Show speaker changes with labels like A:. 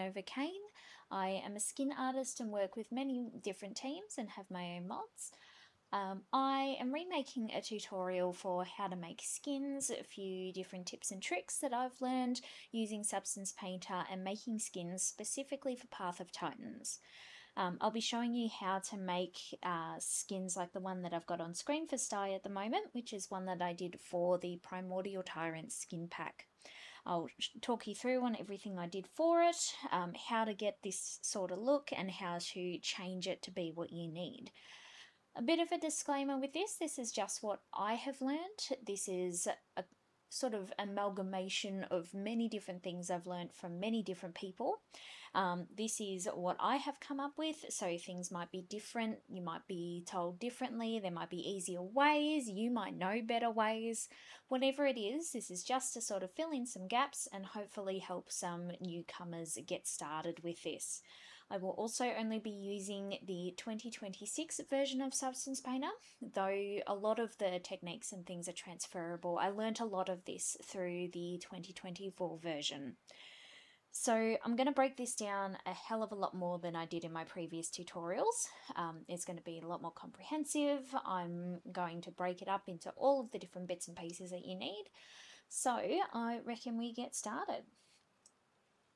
A: Nova Kane. I am a skin artist and work with many different teams and have my own mods. I am remaking a tutorial for how to make skins, a few different tips and tricks that I've learned using Substance Painter and making skins specifically for Path of Titans. I'll be showing you how to make skins like the one that I've got on screen for Sty at the moment, which is one that I did for the Primordial Tyrant skin pack. I'll talk you through on everything I did for it, how to get this sort of look and how to change it to be what you need. A bit of a disclaimer with this is just what I have learned. This is a sort of amalgamation of many different things I've learned from many different people. This is what I have come up with, so things might be different, you might be told differently, there might be easier ways, you might know better ways. Whatever it is, this is just to sort of fill in some gaps and hopefully help some newcomers get started with this. I will also only be using the 2026 version of Substance Painter, though a lot of the techniques and things are transferable. I learnt a lot of this through the 2024 version. So I'm going to break this down a hell of a lot more than I did in my previous tutorials. It's going to be a lot more comprehensive. I'm going to break it up into all of the different bits and pieces that you need. So I reckon we get started.